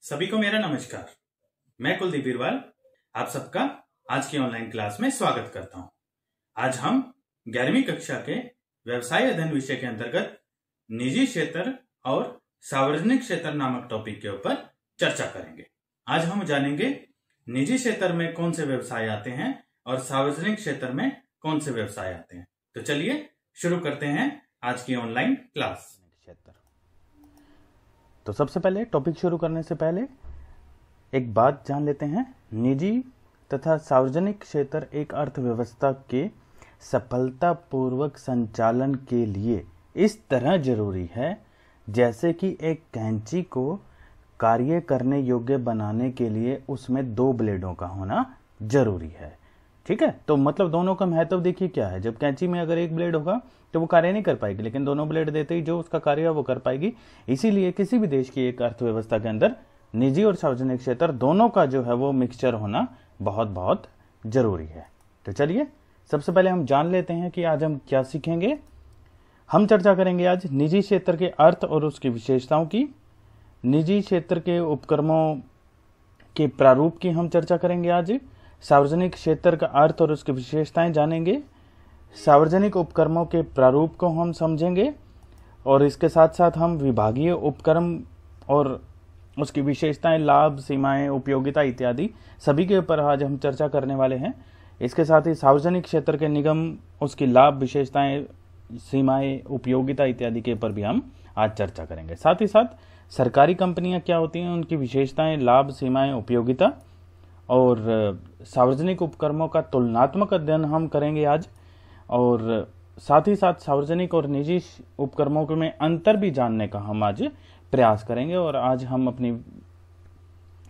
सभी को मेरा नमस्कार। मैं कुलदीप बीरवाल आप सबका आज की ऑनलाइन क्लास में स्वागत करता हूं। आज हम 11वीं कक्षा के व्यवसाय अध्ययन विषय के अंतर्गत निजी क्षेत्र और सार्वजनिक क्षेत्र नामक टॉपिक के ऊपर चर्चा करेंगे। आज हम जानेंगे निजी क्षेत्र में कौन से व्यवसाय आते हैं और सार्वजनिक क्षेत्र में कौन से व्यवसाय आते हैं। तो चलिए शुरू करते हैं आज की ऑनलाइन क्लास। तो सबसे पहले टॉपिक शुरू करने से पहले एक बात जान लेते हैं। निजी तथा सार्वजनिक क्षेत्र एक अर्थव्यवस्था के सफलतापूर्वक संचालन के लिए इस तरह जरूरी है जैसे कि एक कैंची को कार्य करने योग्य बनाने के लिए उसमें 2 ब्लेडों का होना जरूरी है। ठीक है, तो मतलब दोनों का महत्व देखिए क्या है। जब कैंची में अगर 1 ब्लेड होगा तो वो कार्य नहीं कर पाएगी, लेकिन दोनों ब्लेड देते ही जो उसका कार्य है वो कर पाएगी। इसीलिए किसी भी देश की एक अर्थव्यवस्था के अंदर निजी और सार्वजनिक क्षेत्र दोनों का जो है वो मिक्सचर होना बहुत बहुत जरूरी है। तो चलिए सबसे पहले हम जान लेते हैं कि आज हम क्या सीखेंगे। हम चर्चा करेंगे आज निजी क्षेत्र के अर्थ और उसकी विशेषताओं की, निजी क्षेत्र के उपक्रमों के प्रारूप की हम चर्चा करेंगे आज, सार्वजनिक क्षेत्र का अर्थ और उसकी विशेषताएं जानेंगे, सार्वजनिक उपक्रमों के प्रारूप को हम समझेंगे और इसके साथ साथ हम विभागीय उपक्रम और उसकी विशेषताएं, लाभ, सीमाएं, उपयोगिता इत्यादि सभी के ऊपर आज हम चर्चा करने वाले हैं। इसके साथ ही सार्वजनिक क्षेत्र के निगम, उसकी लाभ, विशेषताएं, सीमाएं, उपयोगिता इत्यादि के ऊपर भी हम आज चर्चा करेंगे। साथ ही साथ सरकारी कंपनियां क्या होती हैं, उनकी विशेषताएं, लाभ, सीमाएं, उपयोगिता और सार्वजनिक उपक्रमों का तुलनात्मक अध्ययन हम करेंगे आज। और साथ ही साथ सार्वजनिक और निजी उपक्रमों में अंतर भी जानने का हम आज प्रयास करेंगे। और आज हम अपनी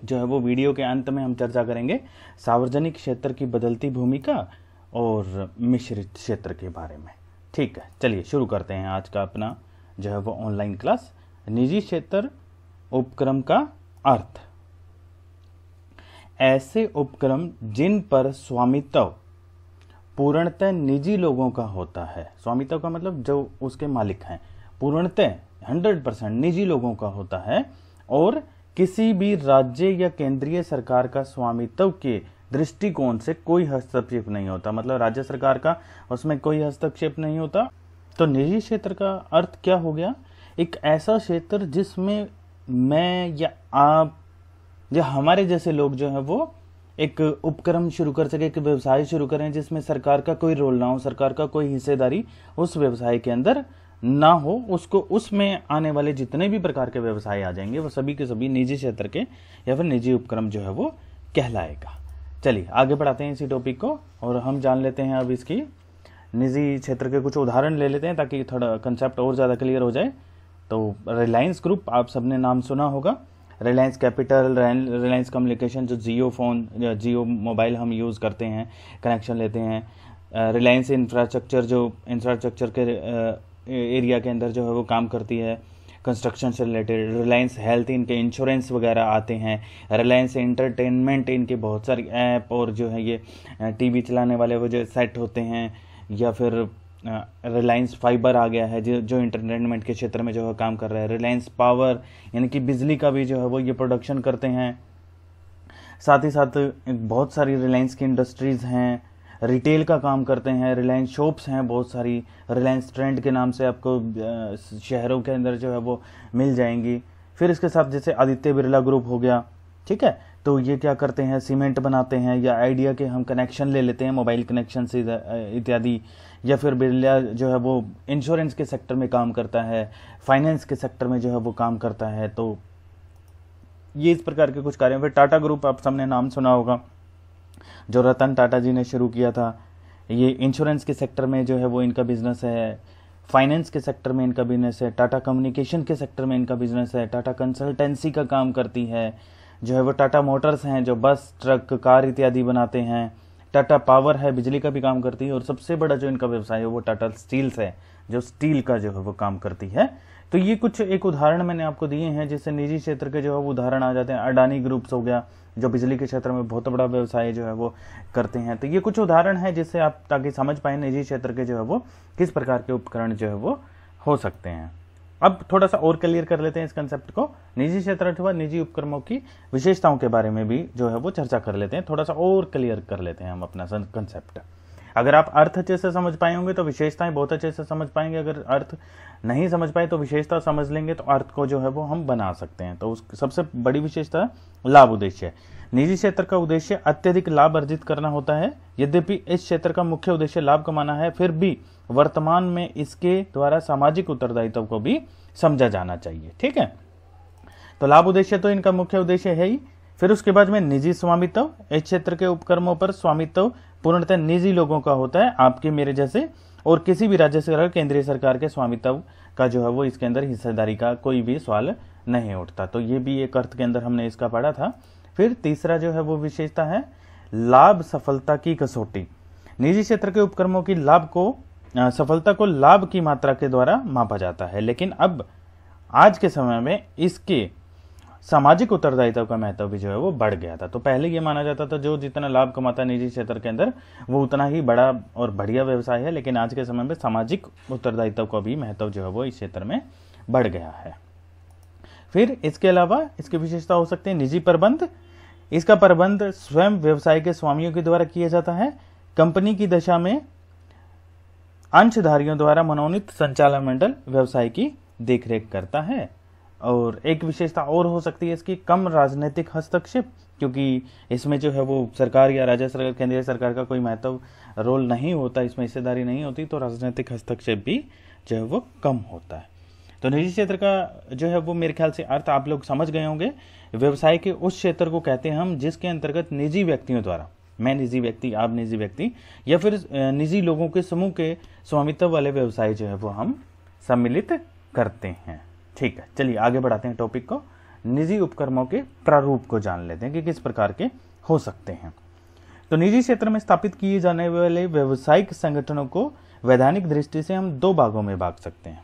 जो है वो वीडियो के अंत में हम चर्चा करेंगे सार्वजनिक क्षेत्र की बदलती भूमिका और मिश्रित क्षेत्र के बारे में। ठीक है, चलिए शुरू करते हैं आज का अपना जो है वो ऑनलाइन क्लास। निजी क्षेत्र उपक्रम का अर्थ: ऐसे उपक्रम जिन पर स्वामित्व पूर्णतः निजी लोगों का होता है। स्वामित्व का मतलब जो उसके मालिक हैं, पूर्णतः 100% निजी लोगों का होता है और किसी भी राज्य या केंद्रीय सरकार का स्वामित्व के दृष्टिकोण से कोई हस्तक्षेप नहीं होता। मतलब राज्य सरकार का उसमें कोई हस्तक्षेप नहीं होता। तो निजी क्षेत्र का अर्थ क्या हो गया? एक ऐसा क्षेत्र जिसमें मैं या आप या हमारे जैसे लोग जो है वो एक उपक्रम शुरू कर सके, एक व्यवसाय शुरू करें जिसमें सरकार का कोई रोल ना हो, सरकार का कोई हिस्सेदारी उस व्यवसाय के अंदर ना हो। उसको उसमें आने वाले जितने भी प्रकार के व्यवसाय आ जाएंगे वो सभी के सभी निजी क्षेत्र के या फिर निजी उपक्रम जो है वो कहलाएगा। चलिए आगे बढ़ाते हैं इसी टॉपिक को और हम जान लेते हैं अब इसकी निजी क्षेत्र के कुछ उदाहरण ले लेते हैं ताकि थोड़ा कंसेप्ट और ज़्यादा क्लियर हो जाए। तो रिलायंस ग्रुप आप सबने नाम सुना होगा, रिलायंस कैपिटल, रिलायंस कम्युनिकेशन जो जियो फ़ोन या जियो मोबाइल हम यूज़ करते हैं, कनेक्शन लेते हैं, रिलायंस इंफ्रास्ट्रक्चर जो इंफ्रास्ट्रक्चर के एरिया के अंदर जो है वो काम करती है कंस्ट्रक्शन से रिलेटेड, रिलायंस हेल्थ, इनके इंश्योरेंस वगैरह आते हैं, रिलायंस एंटरटेनमेंट, इनके बहुत सारी ऐप और जो है ये टीवी चलाने वाले वो जो सेट होते हैं, या फिर रिलायंस फाइबर आ गया है जो इंटरटेनमेंट के क्षेत्र में जो है काम कर रहा है, रिलायंस पावर यानी कि बिजली का भी जो है वो ये प्रोडक्शन करते हैं। साथ ही साथ बहुत सारी रिलायंस की इंडस्ट्रीज़ हैं, रिटेल का काम करते हैं, रिलायंस शॉप्स हैं बहुत सारी, रिलायंस ट्रेंड के नाम से आपको शहरों के अंदर जो है वो मिल जाएंगी। फिर इसके साथ जैसे आदित्य बिरला ग्रुप हो गया, ठीक है, तो ये क्या करते हैं, सीमेंट बनाते हैं, या आइडिया के हम कनेक्शन ले लेते हैं, मोबाइल कनेक्शन से इत्यादि। या फिर बिरला जो है वो इंश्योरेंस के सेक्टर में काम करता है, फाइनेंस के सेक्टर में जो है वो काम करता है। तो ये इस प्रकार के कुछ कार्य। फिर टाटा ग्रुप आप सबने नाम सुना होगा, जो रतन टाटा जी ने शुरू किया था। ये इंश्योरेंस के सेक्टर में जो है वो इनका बिजनेस है, फाइनेंस के सेक्टर में इनका बिजनेस है, टाटा कम्युनिकेशन के सेक्टर में इनका बिजनेस है, टाटा कंसल्टेंसी का काम करती है, जो है वो टाटा मोटर्स हैं जो बस, ट्रक, कार इत्यादि बनाते हैं, टाटा पावर है बिजली का भी काम करती है, और सबसे बड़ा जो इनका व्यवसाय है वो टाटा स्टील्स है जो स्टील का जो है वो काम करती है। तो ये कुछ एक उदाहरण मैंने आपको दिए हैं जिससे निजी क्षेत्र के जो है वो उदाहरण आ जाते हैं। अडानी ग्रुप्स हो गया जो बिजली के क्षेत्र में बहुत बड़ा व्यवसाय जो है वो करते हैं। तो ये कुछ उदाहरण है जिससे आप ताकि समझ पाए निजी क्षेत्र के जो है वो किस प्रकार के उपकरण जो है वो हो सकते हैं। अब थोड़ा सा और क्लियर कर लेते हैं इस कंसेप्ट को। निजी क्षेत्र अथवा निजी उपक्रमों की विशेषताओं के बारे में भी जो है वो चर्चा कर लेते हैं, थोड़ा सा और क्लियर कर लेते हैं हम अपना कंसेप्ट। अगर आप अर्थ अच्छे से समझ पाए होंगे तो विशेषताएं बहुत अच्छे से समझ पाएंगे, अगर अर्थ नहीं समझ पाए तो विशेषता समझ लेंगे तो अर्थ को जो है वो हम बना सकते हैं। तो उस सबसे बड़ी विशेषता लाभ उद्देश्य। निजी क्षेत्र का उद्देश्य अत्यधिक लाभ अर्जित करना होता है। यद्यपि इस क्षेत्र का मुख्य उद्देश्य लाभ कमाना है, फिर भी वर्तमान में इसके द्वारा सामाजिक उत्तरदायित्व को भी समझा जाना चाहिए। ठीक है, तो लाभ उद्देश्य तो इनका मुख्य उद्देश्य है ही। फिर उसके बाद में निजी स्वामित्व। इस क्षेत्र के उपक्रमों पर स्वामित्व पूर्णतः निजी लोगों का होता है, आपके मेरे जैसे, और किसी भी राज्य सरकार केंद्रीय सरकार के स्वामित्व का जो है वो इसके अंदर हिस्सेदारी का कोई भी सवाल नहीं उठता। तो ये भी एक अर्थ के अंदर हमने इसका पढ़ा था। फिर तीसरा जो है वो विशेषता है लाभ सफलता की कसौटी। निजी क्षेत्र के उपक्रमों की सफलता को लाभ की मात्रा के द्वारा मापा जाता है, लेकिन अब आज के समय में इसके सामाजिक उत्तरदायित्व का महत्व भी जो है वो बढ़ गया था। तो पहले ये माना जाता था जो जितना लाभ कमाता है निजी क्षेत्र के अंदर वो उतना ही बड़ा और बढ़िया व्यवसाय है, लेकिन आज के समय में सामाजिक उत्तरदायित्व का भी महत्व जो है वो इस क्षेत्र में बढ़ गया है। फिर इसके अलावा इसकी विशेषता हो सकती है निजी प्रबंध। इसका प्रबंध स्वयं व्यवसाय के स्वामियों के द्वारा किया जाता है। कंपनी की दशा में अंशधारियों द्वारा मनोनीत संचालन मंडल व्यवसाय की देखरेख करता है। और एक विशेषता और हो सकती है इसकी कम राजनीतिक हस्तक्षेप, क्योंकि इसमें जो है वो सरकार या राज्य सरकार केंद्रीय सरकार का कोई महत्व रोल नहीं होता, इसमें हिस्सेदारी नहीं होती, तो राजनीतिक हस्तक्षेप भी जो है वो कम होता है। तो निजी क्षेत्र का जो है वो मेरे ख्याल से अर्थ आप लोग समझ गए होंगे। व्यवसाय के उस क्षेत्र को कहते हैं हम जिसके अंतर्गत निजी व्यक्तियों द्वारा, मैं निजी व्यक्ति, आप निजी व्यक्ति, या फिर निजी लोगों के समूह के स्वामित्व वाले व्यवसाय जो है वो हम सम्मिलित करते हैं। ठीक है, चलिए आगे बढ़ाते हैं टॉपिक को। निजी उपक्रमों के प्रारूप को जान लेते हैं कि किस प्रकार के हो सकते हैं। तो निजी क्षेत्र में स्थापित किए जाने वाले व्यावसायिक संगठनों को वैधानिक दृष्टि से हम दो भागों में बांट सकते हैं,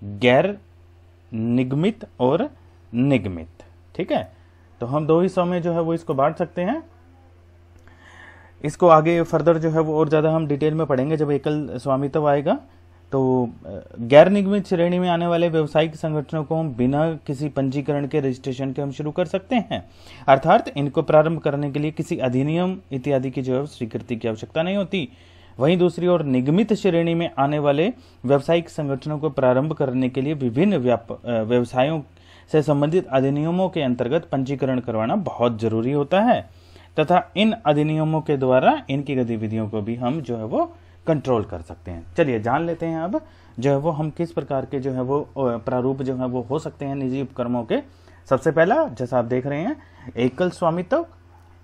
गैर निगमित और निगमित। ठीक है, तो हम दो हिस्सों में जो है वो इसको बांट सकते हैं। इसको आगे फर्दर जो है वो और ज्यादा हम डिटेल में पढ़ेंगे जब एकल स्वामित्व आएगा। तो गैर निगमित श्रेणी में आने वाले व्यावसायिक संगठनों को हम बिना किसी पंजीकरण के रजिस्ट्रेशन के हम शुरू कर सकते हैं, अर्थात इनको प्रारंभ करने के लिए किसी अधिनियम इत्यादि की जो है स्वीकृति की आवश्यकता नहीं होती। वहीं दूसरी ओर निगमित श्रेणी में आने वाले व्यावसायिक संगठनों को प्रारंभ करने के लिए विभिन्न व्यवसायों से संबंधित अधिनियमों के अंतर्गत पंजीकरण करवाना बहुत जरूरी होता है, तथा इन अधिनियमों के द्वारा इनकी गतिविधियों को भी हम जो है वो कंट्रोल कर सकते हैं। चलिए जान लेते हैं अब जो है वो हम किस प्रकार के जो है वो प्रारूप जो है वो हो सकते हैं निजी उपक्रमों के। सबसे पहला जैसा आप देख रहे हैं एकल स्वामित्व,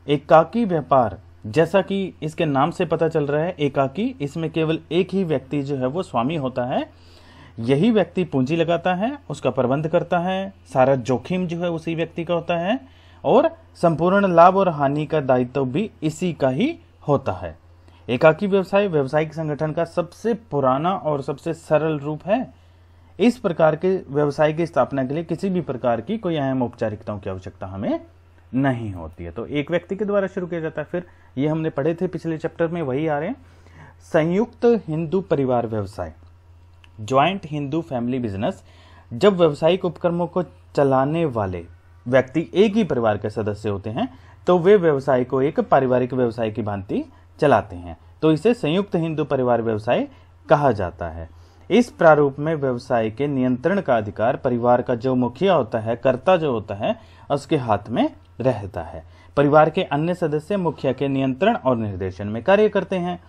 एकाकी व्यापार। जैसा कि इसके नाम से पता चल रहा है एकाकी, इसमें केवल एक ही व्यक्ति जो है वो स्वामी होता है। यही व्यक्ति पूंजी लगाता है, उसका प्रबंध करता है, सारा जोखिम जो है उसी व्यक्ति का होता है और संपूर्ण लाभ और हानि का दायित्व भी इसी का ही होता है। एकाकी व्यवसाय व्यावसायिक संगठन का सबसे पुराना और सबसे सरल रूप है। इस प्रकार के व्यवसाय की स्थापना के लिए किसी भी प्रकार की कोई अहम औपचारिकताओं की आवश्यकता हमें नहीं होती है। तो एक व्यक्ति के द्वारा शुरू किया जाता है। फिर ये हमने पढ़े थे पिछले चैप्टर में, वही आ रहे हैं। संयुक्त हिंदू परिवार व्यवसाय, ज्वाइंट हिंदू फैमिली बिजनेस। जब व्यावसायिक उपक्रमों को चलाने वाले व्यक्ति एक ही परिवार के सदस्य होते हैं तो वे व्यवसाय को एक पारिवारिक व्यवसाय की भांति चलाते हैं, तो इसे संयुक्त हिंदू परिवार व्यवसाय कहा जाता है। इस प्रारूप में व्यवसाय के नियंत्रण का अधिकार परिवार का जो मुखिया होता है, कर्ता जो होता है, उसके हाथ में रहता है। परिवार के अन्य सदस्य मुखिया के नियंत्रण और निर्देशन में कार्य करते हैं।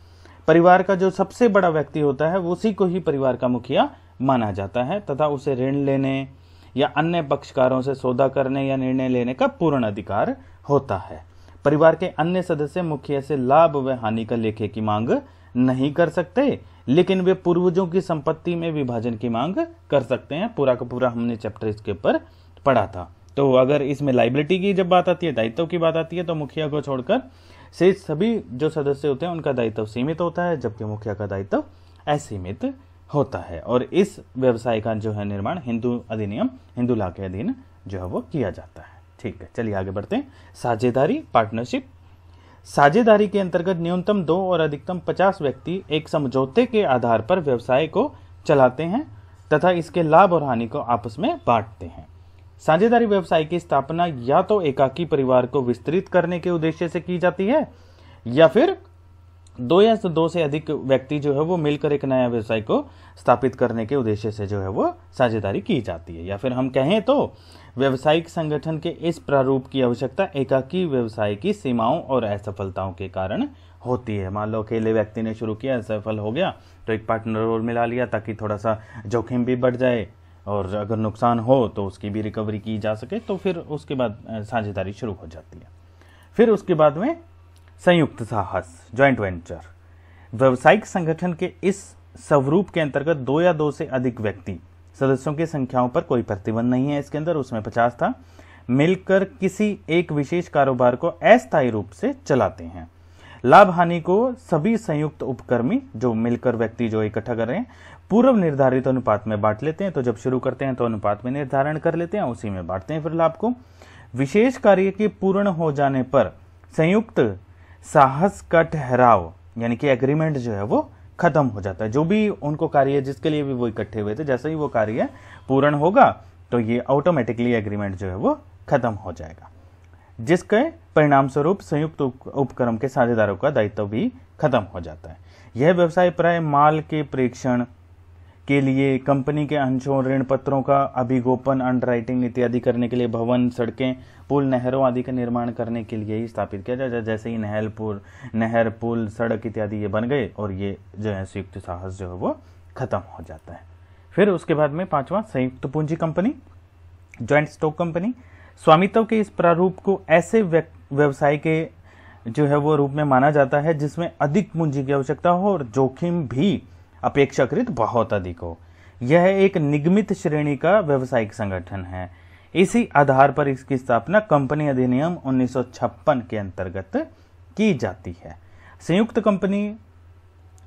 परिवार का जो सबसे बड़ा व्यक्ति होता है उसी को ही परिवार का मुखिया माना जाता है तथा उसे ऋण लेने या अन्य पक्षकारों से सौदा करने या निर्णय लेने का पूर्ण अधिकार होता है। परिवार के अन्य सदस्य मुखिया से लाभ व हानि का लेखे की मांग नहीं कर सकते, लेकिन वे पूर्वजों की संपत्ति में विभाजन की मांग कर सकते हैं। पूरा का पूरा हमने चैप्टर इसके ऊपर पढ़ा था। तो अगर इसमें लायबिलिटी की जब बात आती है, दायित्व की बात आती है, तो मुखिया को छोड़कर से सभी जो सदस्य होते हैं उनका दायित्व सीमित होता है, जबकि मुखिया का दायित्व असीमित होता है। और इस व्यवसाय का जो है निर्माण हिंदू अधिनियम, हिंदू लॉ के अधीन जो है वो किया जाता है। ठीक है, चलिए आगे बढ़ते हैं। साझेदारी, पार्टनरशिप। साझेदारी के अंतर्गत न्यूनतम 2 और अधिकतम 50 व्यक्ति एक समझौते के आधार पर व्यवसाय को चलाते हैं। तथा इसके लाभ और हानि को आपस में बांटते हैं। साझेदारी व्यवसाय की स्थापना या तो एकाकी परिवार को विस्तृत करने के उद्देश्य से की जाती है, या फिर दो से अधिक व्यक्ति जो है वो मिलकर एक नया व्यवसाय को स्थापित करने के उद्देश्य से जो है वो साझेदारी की जाती है। या फिर हम कहें तो व्यवसायिक संगठन के इस प्रारूप की आवश्यकता एकाकी व्यवसाय की सीमाओं और असफलताओं के कारण होती है। मान लो अकेले व्यक्ति ने शुरू किया, असफल हो गया, तो एक पार्टनर और मिला लिया ताकि थोड़ा सा जोखिम भी बढ़ जाए और अगर नुकसान हो तो उसकी भी रिकवरी की जा सके, तो फिर उसके बाद साझेदारी शुरू हो जाती है। फिर उसके बाद में संयुक्त साहस, ज्वाइंट वेंचर। व्यावसायिक संगठन के इस स्वरूप के अंतर्गत 2 या 2 से अधिक व्यक्ति, सदस्यों की संख्याओं पर कोई प्रतिबंध नहीं है इसके अंदर, उसमें 50 था, मिलकर किसी एक विशेष कारोबार को अस्थायी रूप से चलाते हैं। लाभ हानि को सभी संयुक्त उपक्रमी, जो मिलकर व्यक्ति जो इकट्ठा कर रहे हैं, पूर्व निर्धारित अनुपात में बांट लेते हैं। तो जब शुरू करते हैं तो अनुपात में निर्धारण कर लेते हैं, उसी में बांटते हैं फिर लाभ को। विशेष कार्य के पूर्ण हो जाने पर संयुक्त साहस का ठहराव यानी कि एग्रीमेंट जो है वो खत्म हो जाता है। जो भी उनको कार्य जिसके लिए भी वो इकट्ठे हुए थे, जैसे ही वो कार्य पूर्ण होगा तो ये ऑटोमेटिकली एग्रीमेंट जो है वो खत्म हो जाएगा, जिसके परिणाम स्वरूप संयुक्त उपक्रम के साझेदारों का दायित्व भी खत्म हो जाता है। यह व्यवसाय प्राय माल के प्रेषण के लिए, कंपनी के अंशों, ऋण पत्रों का अभिगोपन, अंडरराइटिंग इत्यादि करने के लिए, भवन, सड़कें, पुल, नहरों आदि का निर्माण करने के लिए ही स्थापित किया जाए। जैसे ही नहर, पुल, सड़क इत्यादि ये बन गए और ये जो है संयुक्त साहस जो है वो खत्म हो जाता है। फिर उसके बाद में 5वां संयुक्त पूंजी कंपनी, ज्वाइंट स्टॉक कंपनी। स्वामित्व के इस प्रारूप को ऐसे व्यवसाय के जो है वो रूप में माना जाता है जिसमें अधिक पूंजी की आवश्यकता हो और जोखिम भी अपेक्षाकृत बहुत अधिक हो। यह एक निगमित श्रेणी का व्यवसायिक संगठन है। इसी आधार पर इसकी स्थापना कंपनी अधिनियम 1956 के अंतर्गत की जाती है।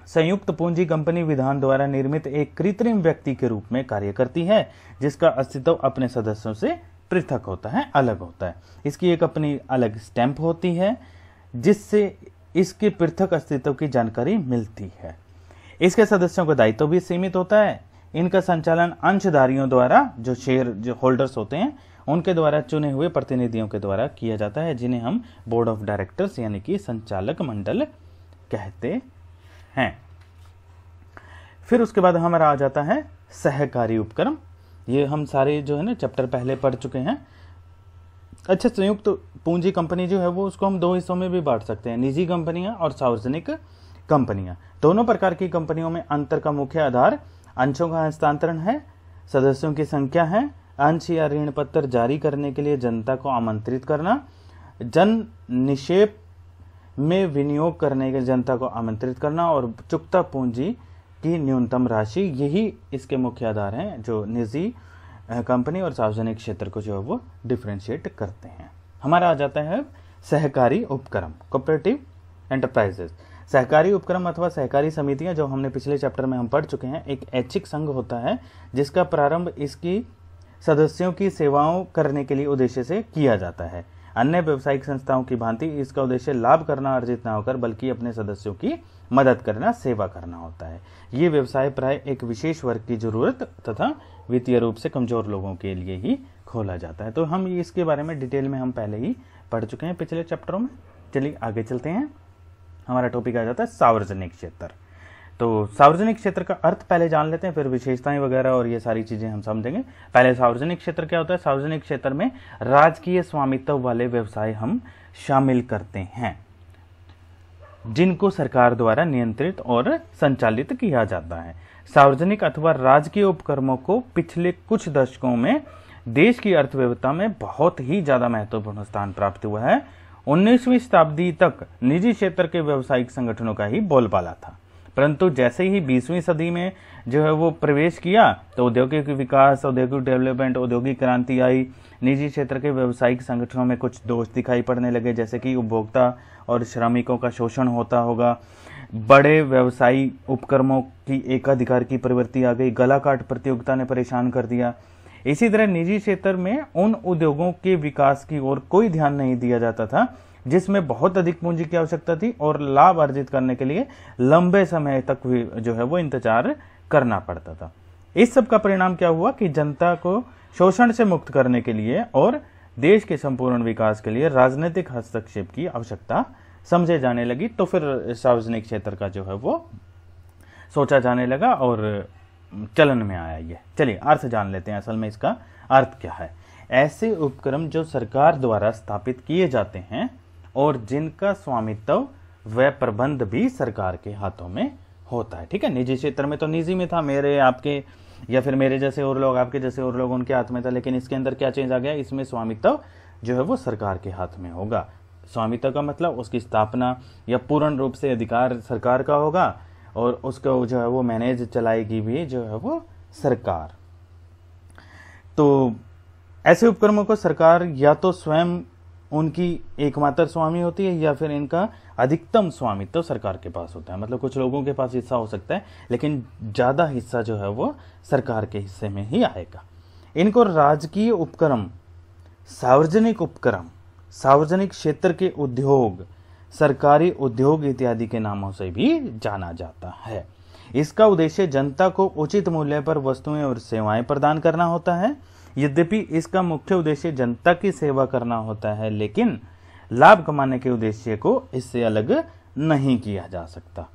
संयुक्त पूंजी कंपनी विधान द्वारा निर्मित एक कृत्रिम व्यक्ति के रूप में कार्य करती है, जिसका अस्तित्व अपने सदस्यों से पृथक होता है, अलग होता है। इसकी एक अपनी अलग स्टैंप होती है जिससे इसके पृथक अस्तित्व की जानकारी मिलती है। इसके सदस्यों का दायित्व भी सीमित होता है। इनका संचालन अंशधारियों द्वारा, जो शेयर जो होल्डर्स होते हैं उनके द्वारा चुने हुए प्रतिनिधियों के द्वारा किया जाता है, जिन्हें हम बोर्ड ऑफ डायरेक्टर्स यानी कि संचालक मंडल कहते हैं। फिर उसके बाद हमारा आ जाता है सहकारी उपक्रम। ये हम सारे जो है ना चैप्टर पहले पढ़ चुके हैं। अच्छा, संयुक्त पूंजी कंपनी जो है वो उसको हम 2 हिस्सों में भी बांट सकते हैं, निजी कंपनियां और सार्वजनिक कंपनियां। दोनों प्रकार की कंपनियों में अंतर का मुख्य आधार अंशों का हस्तांतरण है, सदस्यों की संख्या है, अंश या ऋण पत्र जारी करने के लिए जनता को आमंत्रित करना, जन निक्षेप में विनियोग करने के जनता को आमंत्रित करना और चुकता पूंजी की न्यूनतम राशि। यही इसके मुख्य आधार हैं जो निजी कंपनी और सार्वजनिक क्षेत्र को जो है वो डिफरेंशिएट करते हैं। हमारा आ जाता है सहकारी उपक्रम, कोऑपरेटिव एंटरप्राइजेस। सहकारी उपक्रम अथवा सहकारी समितियां जो हमने पिछले चैप्टर में हम पढ़ चुके हैं, एक ऐच्छिक संघ होता है जिसका प्रारंभ इसकी सदस्यों की सेवाओं करने के लिए उद्देश्य से किया जाता है। अन्य व्यावसायिक संस्थाओं की भांति इसका उद्देश्य लाभ करना अर्जित न होकर बल्कि अपने सदस्यों की मदद करना, सेवा करना होता है। ये व्यवसाय प्राय एक विशेष वर्ग की जरूरत तथा वित्तीय रूप से कमजोर लोगों के लिए ही खोला जाता है। तो हम इसके बारे में डिटेल में हम पहले ही पढ़ चुके हैं पिछले चैप्टरों में। चलिए आगे चलते हैं। हमारा टॉपिक आ जाता है सार्वजनिक क्षेत्र। तो सार्वजनिक क्षेत्र का अर्थ पहले जान लेते हैं, फिर विशेषताएं वगैरह और ये सारी चीजें हम समझेंगे। पहले सार्वजनिक क्षेत्र क्या होता है। सार्वजनिक क्षेत्र में राजकीय स्वामित्व वाले व्यवसाय हम शामिल करते हैं जिनको सरकार द्वारा नियंत्रित और संचालित किया जाता है। सार्वजनिक अथवा राजकीय उपक्रमों को पिछले कुछ दशकों में देश की अर्थव्यवस्था में बहुत ही ज्यादा महत्वपूर्ण स्थान प्राप्त हुआ है। 19वीं शताब्दी तक निजी क्षेत्र के व्यावसायिक संगठनों का ही बोलबाला था, परंतु जैसे ही 20वीं सदी में जो है वो प्रवेश किया तो औद्योगिक विकास, औद्योगिक डेवलपमेंट, औद्योगिक क्रांति आई। निजी क्षेत्र के व्यावसायिक संगठनों में कुछ दोष दिखाई पड़ने लगे, जैसे कि उपभोक्ता और श्रमिकों का शोषण होता होगा, बड़े व्यवसायी उपक्रमों की एकाधिकार की प्रवृत्ति आ गई, गला काट प्रतियोगिता ने परेशान कर दिया। इसी तरह निजी क्षेत्र में उन उद्योगों के विकास की ओर कोई ध्यान नहीं दिया जाता था जिसमें बहुत अधिक पूंजी की आवश्यकता थी और लाभ अर्जित करने के लिए लंबे समय तक जो है वो इंतजार करना पड़ता था। इस सब का परिणाम क्या हुआ कि जनता को शोषण से मुक्त करने के लिए और देश के संपूर्ण विकास के लिए राजनीतिक हस्तक्षेप की आवश्यकता समझे जाने लगी। तो फिर सार्वजनिक क्षेत्र का जो है वो सोचा जाने लगा और चलन में आया ये। चलिए अर्थ जान लेते हैं, असल में इसका अर्थ क्या है। ऐसे उपक्रम जो सरकार द्वारा स्थापित किए जाते हैं और जिनका स्वामित्व व प्रबंध भी सरकार के हाथों में होता है। ठीक है, निजी क्षेत्र में तो निजी में था, मेरे आपके या फिर मेरे जैसे और लोग, आपके जैसे और लोग, उनके हाथ में था। लेकिन इसके अंदर क्या चेंज आ गया, इसमें स्वामित्व जो है वो सरकार के हाथ में होगा। स्वामित्व का मतलब उसकी स्थापना या पूर्ण रूप से अधिकार सरकार का होगा और उसको जो है वो मैनेज चलाएगी भी जो है वो सरकार। तो ऐसे उपक्रमों को सरकार या तो स्वयं उनकी एकमात्र स्वामी होती है या फिर इनका अधिकतम स्वामित्व तो सरकार के पास होता है। मतलब कुछ लोगों के पास हिस्सा हो सकता है लेकिन ज्यादा हिस्सा जो है वो सरकार के हिस्से में ही आएगा। इनको राजकीय उपक्रम, सार्वजनिक उपक्रम, सार्वजनिक क्षेत्र के उद्योग, सरकारी उद्योग इत्यादि के नामों से भी जाना जाता है। इसका उद्देश्य जनता को उचित मूल्य पर वस्तुएं और सेवाएं प्रदान करना होता है। यद्यपि इसका मुख्य उद्देश्य जनता की सेवा करना होता है, लेकिन लाभ कमाने के उद्देश्य को इससे अलग नहीं किया जा सकता।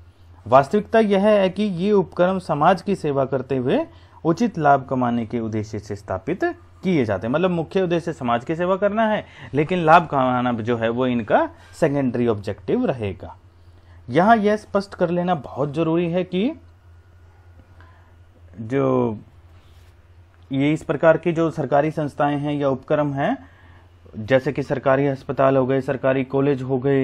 वास्तविकता यह है कि ये उपक्रम समाज की सेवा करते हुए उचित लाभ कमाने के उद्देश्य से स्थापित किए जाते हैं। मतलब मुख्य उद्देश्य समाज की सेवा करना है, लेकिन लाभ कमाना जो है वो इनका सेकेंडरी ऑब्जेक्टिव रहेगा। यहां यह स्पष्ट कर लेना बहुत जरूरी है कि जो ये इस प्रकार की जो सरकारी संस्थाएं हैं या उपक्रम हैं, जैसे कि सरकारी अस्पताल हो गए, सरकारी कॉलेज हो गए,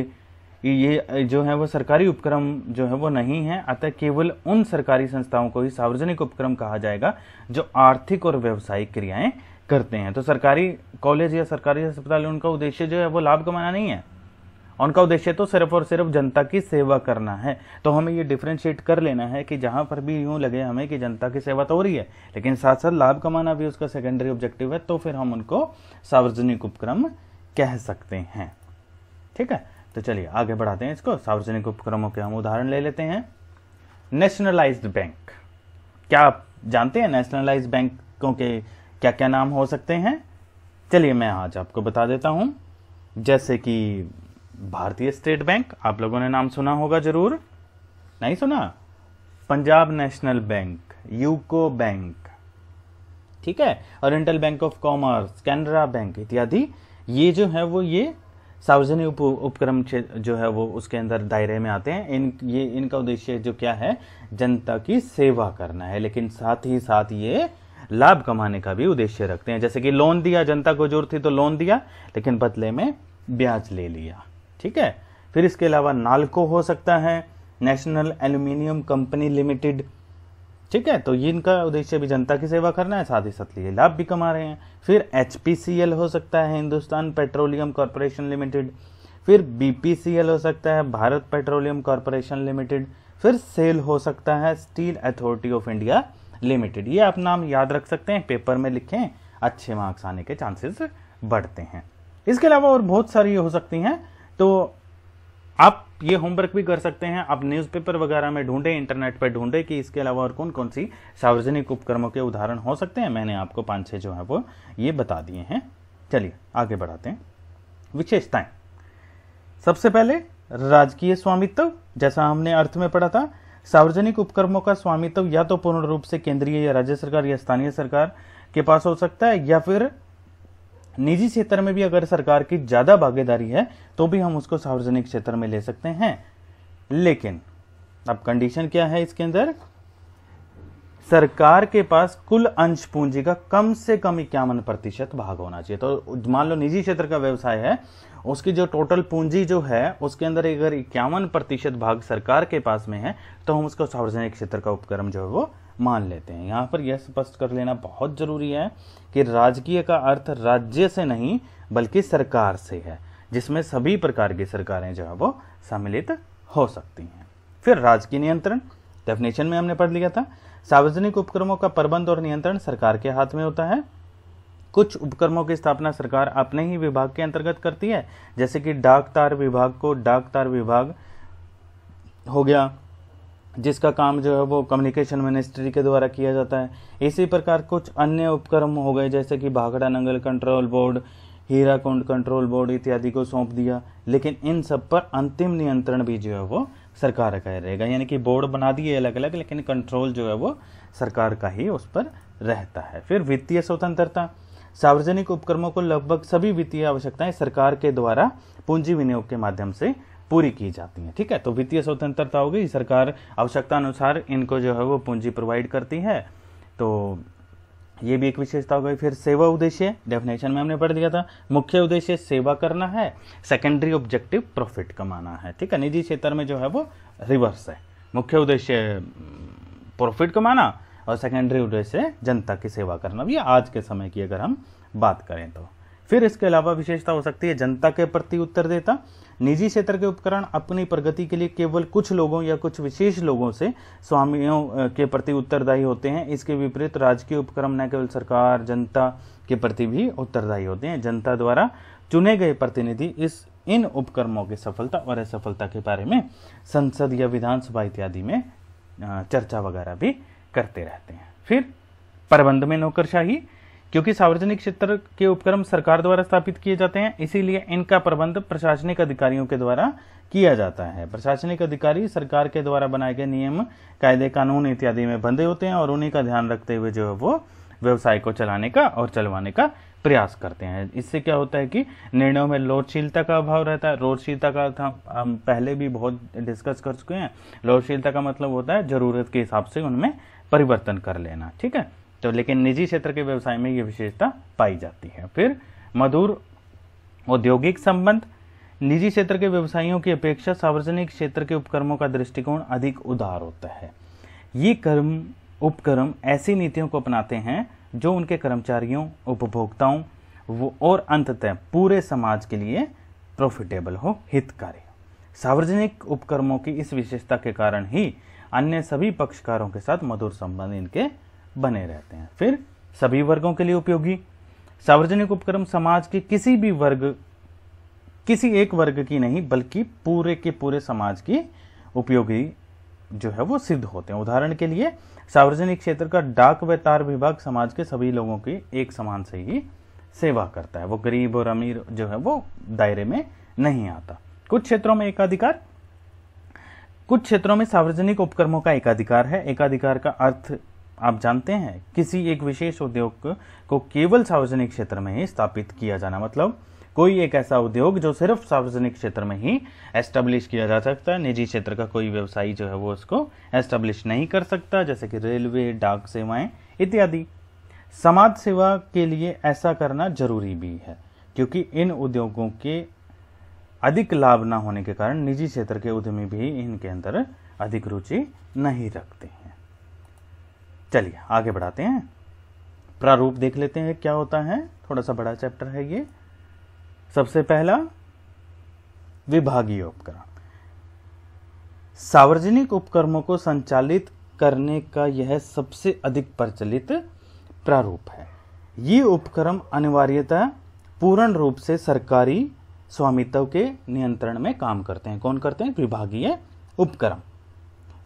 ये जो है वो सरकारी उपक्रम जो है वो नहीं है। अतः केवल उन सरकारी संस्थाओं को ही सार्वजनिक उपक्रम कहा जाएगा जो आर्थिक और व्यावसायिक क्रियाएं करते हैं। तो सरकारी कॉलेज या सरकारी अस्पताल, उनका उद्देश्य जो है वो लाभ कमाना नहीं है, उनका उद्देश्य तो सिर्फ और सिर्फ जनता की सेवा करना है। तो हमें ये डिफरेंशिएट कर लेना है कि जहां पर भी यूं लगे हमें कि जनता की सेवा तो हो रही है लेकिन साथ साथ लाभ कमाना भी उसका सेकेंडरी ऑब्जेक्टिव है, तो फिर हम उनको सार्वजनिक उपक्रम कह सकते हैं। ठीक है, तो चलिए आगे बढ़ाते हैं इसको। सार्वजनिक उपक्रमों के हम उदाहरण ले लेते हैं। नेशनलाइज्ड बैंक, क्या आप जानते हैं नेशनलाइज्ड बैंकों के क्या क्या नाम हो सकते हैं? चलिए मैं आज आपको बता देता हूं। जैसे कि भारतीय स्टेट बैंक, आप लोगों ने नाम सुना होगा जरूर, नहीं सुना? Punjab national bank, UCO bank, ठीक है, oriental bank of commerce, Canara bank इत्यादि, ये जो है वो ये सार्वजनिक उपक्रम जो है वो उसके अंदर दायरे में आते हैं। इनका उद्देश्य जो क्या है, जनता की सेवा करना है, लेकिन साथ ही साथ ये लाभ कमाने का भी उद्देश्य रखते हैं। जैसे कि लोन दिया, जनता को जरूरत थी तो लोन दिया, लेकिन बदले में ब्याज ले लिया। ठीक है, फिर इसके अलावा नाल्को हो सकता है, नेशनल एल्यूमिनियम कंपनी लिमिटेड। ठीक है, तो ये इनका उद्देश्य भी जनता की सेवा करना है, साथ ही साथ ये लाभ भी कमा रहे हैं। फिर HPCL हो सकता है, हिंदुस्तान पेट्रोलियम कॉर्पोरेशन लिमिटेड। फिर BPCL हो सकता है, भारत पेट्रोलियम कॉर्पोरेशन लिमिटेड। फिर सेल हो सकता है, steel authority of India limited. ये आप नाम याद रख सकते हैं, पेपर में लिखें, अच्छे मार्क्स आने के चांसेस बढ़ते हैं। इसके अलावा और बहुत सारी हो सकती हैं, तो आप ये होमवर्क भी कर सकते हैं। आप न्यूज़पेपर वगैरह में ढूंढें, इंटरनेट पर ढूंढें कि इसके अलावा और कौन कौन सी सार्वजनिक उपक्रमों के उदाहरण हो सकते हैं। मैंने आपको 5-6 जो है वो ये बता दिए हैं। चलिए आगे बढ़ाते हैं। विशेषताएं, सबसे पहले राजकीय स्वामित्व, जैसा हमने अर्थ में पढ़ा था। सार्वजनिक उपक्रमों का स्वामित्व या तो पूर्ण रूप से केंद्रीय या राज्य सरकार या स्थानीय सरकार के पास हो सकता है, या फिर निजी क्षेत्र में भी अगर सरकार की ज्यादा भागीदारी है तो भी हम उसको सार्वजनिक क्षेत्र में ले सकते हैं। लेकिन अब कंडीशन क्या है इसके अंदर, सरकार के पास कुल अंश पूंजी का कम से कम 51% भाग होना चाहिए। तो मान लो निजी क्षेत्र का व्यवसाय है, उसकी जो टोटल पूंजी जो है उसके अंदर अगर 51% भाग सरकार के पास में है तो हम उसको सार्वजनिक क्षेत्र का उपक्रम जो है वो मान लेते हैं। यहां पर यह स्पष्ट कर लेना बहुत जरूरी है कि राजकीय का अर्थ राज्य से नहीं बल्कि सरकार से है, जिसमें सभी प्रकार की सरकारें जो है वो सम्मिलित हो सकती हैं। फिर राजकीय नियंत्रण, डेफिनेशन में हमने पढ़ लिया था। सार्वजनिक उपक्रमों का प्रबंध और नियंत्रण सरकार के हाथ में होता है। कुछ उपक्रमों की स्थापना सरकार अपने ही विभाग के अंतर्गत करती है, जैसे कि डाक तार विभाग को डाक तार विभाग हो गया, जिसका काम जो है वो कम्युनिकेशन मिनिस्ट्री के द्वारा किया जाता है। इसी प्रकार कुछ अन्य उपक्रम हो गए जैसे कि Bhakra Nangal control board, Hirakud control board इत्यादि को सौंप दिया, लेकिन इन सब पर अंतिम नियंत्रण भी जो है वो सरकार का रहेगा। यानी कि बोर्ड बना दिए अलग अलग, लेकिन कंट्रोल जो है वो सरकार का ही उस पर रहता है। फिर वित्तीय स्वतंत्रता, सार्वजनिक उपक्रमों को लगभग सभी वित्तीय आवश्यकताएं सरकार के द्वारा पूंजी विनियोग के माध्यम से पूरी की जाती हैं। ठीक है, तो वित्तीय स्वतंत्रता हो गई, सरकार आवश्यकता अनुसार इनको जो है वो पूंजी प्रोवाइड करती है, तो ये भी एक विशेषता हो गई। फिर सेवा उद्देश्य, डेफिनेशन में हमने पढ़ दिया था, मुख्य उद्देश्य सेवा करना है, सेकेंडरी ऑब्जेक्टिव प्रॉफिट कमाना है। ठीक है, निजी क्षेत्र में जो है वो रिवर्स है, मुख्य उद्देश्य प्रॉफिट कमाना और सेकेंडरी उद्देश्य जनता की सेवा करना, भी आज के समय की अगर हम बात करें तो। फिर इसके अलावा विशेषता हो सकती है जनता के प्रति उत्तरदायिता, निजी क्षेत्र के उपकरण अपनी प्रगति के लिए केवल कुछ लोगों या कुछ विशेष लोगों से स्वामियों के प्रति उत्तरदायी होते हैं। इसके विपरीत राजकीय उपक्रम न केवल सरकार जनता के प्रति भी उत्तरदायी होते हैं। जनता द्वारा चुने गए प्रतिनिधि इन उपक्रमों की सफलता और असफलता के बारे में संसद या विधानसभा इत्यादि में चर्चा वगैरह भी करते रहते हैं। फिर प्रबंध में नौकरशाही, क्योंकि सार्वजनिक क्षेत्र के उपक्रम सरकार द्वारा स्थापित किए जाते हैं, इसीलिए इनका प्रबंध प्रशासनिक अधिकारियों के द्वारा किया जाता है। प्रशासनिक अधिकारी सरकार के द्वारा बनाए गए नियम, कायदे, कानून इत्यादि में बंधे होते हैं और उन्हीं का ध्यान रखते हुए जो है वो व्यवसाय को चलाने का और चलवाने का प्रयास करते हैं। इससे क्या होता है कि निर्णयों में लोडशीलता का अभाव रहता है। लोडशीलता का हम पहले भी बहुत डिस्कस कर चुके हैं। लोडशीलता का मतलब होता है जरूरत के हिसाब से उनमें परिवर्तन कर लेना। ठीक है, तो लेकिन निजी क्षेत्र के व्यवसाय में ये विशेषता पाई जाती है। फिर मधुर औद्योगिक संबंध, निजी क्षेत्र के व्यवसायियों की अपेक्षा सार्वजनिक क्षेत्र के उपक्रमों का दृष्टिकोण अधिक उदार होता है। ये उपक्रम ऐसी नीतियों को अपनाते हैं जो उनके कर्मचारियों, उपभोक्ताओं और अंततः पूरे समाज के लिए प्रॉफिटेबल हो, हितकारी हो। सार्वजनिक उपक्रमों की इस विशेषता के कारण ही अन्य सभी पक्षकारों के साथ मधुर संबंध इनके बने रहते हैं। फिर सभी वर्गों के लिए उपयोगी, सार्वजनिक उपक्रम समाज के किसी भी वर्ग, किसी एक वर्ग की नहीं बल्कि पूरे के पूरे समाज की उपयोगी जो है वो सिद्ध होते हैं। उदाहरण के लिए सार्वजनिक क्षेत्र का डाक व तार विभाग समाज के सभी लोगों की एक समान से ही सेवा करता है। वो गरीब और अमीर जो है वो दायरे में नहीं आता। कुछ क्षेत्रों में एकाधिकार, कुछ क्षेत्रों में सार्वजनिक उपक्रमों का एकाधिकार है। एकाधिकार का अर्थ आप जानते हैं, किसी एक विशेष उद्योग को केवल सार्वजनिक क्षेत्र में ही स्थापित किया जाना। मतलब कोई एक ऐसा उद्योग जो सिर्फ सार्वजनिक क्षेत्र में ही एस्टेब्लिश किया जा सकता है। निजी क्षेत्र का कोई व्यवसायी जो है वो उसको एस्टेब्लिश नहीं कर सकता, जैसे कि रेलवे, डाक सेवाएं इत्यादि। समाज सेवा के लिए ऐसा करना जरूरी भी है, क्योंकि इन उद्योगों के अधिक लाभ न होने के कारण निजी क्षेत्र के उद्यमी भी इनके अंदर अधिक रुचि नहीं रखते हैं। चलिए आगे बढ़ाते हैं, प्रारूप देख लेते हैं क्या होता है। थोड़ा सा बड़ा चैप्टर है ये। सबसे पहला विभागीय उपक्रम। सार्वजनिक उपक्रमों को संचालित करने का यह सबसे अधिक प्रचलित प्रारूप है। ये उपक्रम अनिवार्यतः पूर्ण रूप से सरकारी स्वामित्व के नियंत्रण में काम करते हैं। कौन करते हैं? विभागीय उपक्रम।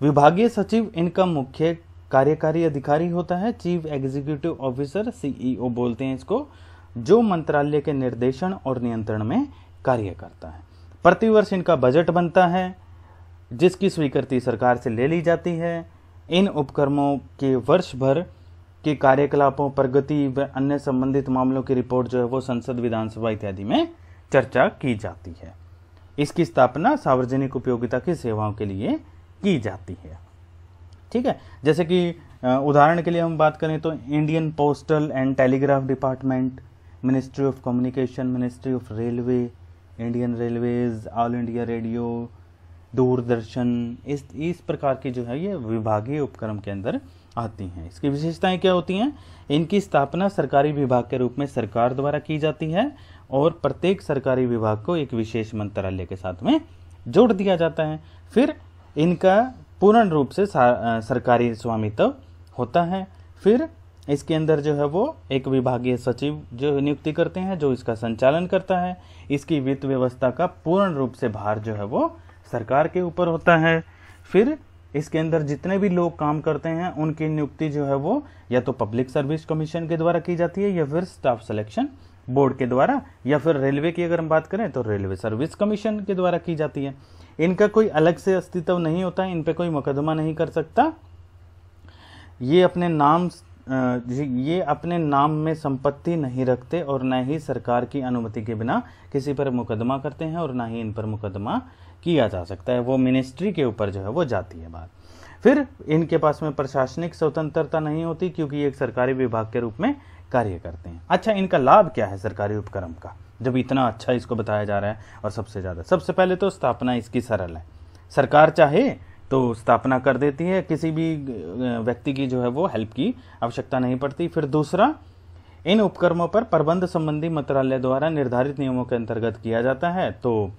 विभागीय सचिव इनका मुख्य कार्यकारी अधिकारी होता है। चीफ एग्जीक्यूटिव ऑफिसर, सीईओ बोलते हैं इसको, जो मंत्रालय के निर्देशन और नियंत्रण में कार्य करता है। प्रतिवर्ष इनका बजट बनता है, जिसकी स्वीकृति सरकार से ले ली जाती है। इन उपक्रमों के वर्ष भर के कार्यकलापों, प्रगति व अन्य संबंधित मामलों की रिपोर्ट जो है वो संसद, विधानसभा इत्यादि में चर्चा की जाती है। इसकी स्थापना सार्वजनिक उपयोगिता की सेवाओं के लिए की जाती है। ठीक है, जैसे कि उदाहरण के लिए हम बात करें तो Indian postal and telegraph department, ministry of communication, ministry of railway, Indian railways, all India radio, Doordarshan, इस प्रकार की जो है ये विभागीय उपक्रम के अंदर आती हैं। इसकी विशेषताएं क्या होती हैं? इनकी स्थापना सरकारी विभाग के रूप में सरकार द्वारा की जाती है और प्रत्येक सरकारी विभाग को एक विशेष मंत्रालय के साथ में जोड़ दिया जाता है। फिर इनका पूर्ण रूप से सरकारी स्वामित्व होता है। फिर इसके अंदर जो है वो एक विभागीय सचिव जो नियुक्ति करते हैं, जो इसका संचालन करता है। इसकी वित्त व्यवस्था का पूर्ण रूप से भार जो है वो सरकार के ऊपर होता है। फिर इसके अंदर जितने भी लोग काम करते हैं उनकी नियुक्ति जो है वो या तो पब्लिक सर्विस कमीशन के द्वारा की जाती है या फिर स्टाफ सिलेक्शन बोर्ड के द्वारा, या फिर रेलवे की अगर हम बात करें तो रेलवे सर्विस कमीशन के द्वारा की जाती है। इनका कोई अलग से अस्तित्व नहीं होता, इन पे कोई मुकदमा नहीं कर सकता। ये अपने नाम में संपत्ति नहीं रखते और न ही सरकार की अनुमति के बिना किसी पर मुकदमा करते हैं और न ही इन पर मुकदमा किया जा सकता है। वो मिनिस्ट्री के ऊपर जो है वो जाती है बात। फिर इनके पास में प्रशासनिक स्वतंत्रता नहीं होती क्योंकि ये एक सरकारी विभाग के रूप में कार्य करते हैं। अच्छा, इनका लाभ क्या है सरकारी उपक्रम का, जब इतना अच्छा इसको बताया जा रहा है? और सबसे पहले तो स्थापना इसकी सरल है। सरकार चाहे तो स्थापना कर देती है, किसी भी व्यक्ति की जो है वो हेल्प की आवश्यकता नहीं पड़ती। फिर दूसरा, इन उपक्रमों पर प्रबंध संबंधी मंत्रालय द्वारा निर्धारित नियमों के अंतर्गत किया जाता है, तो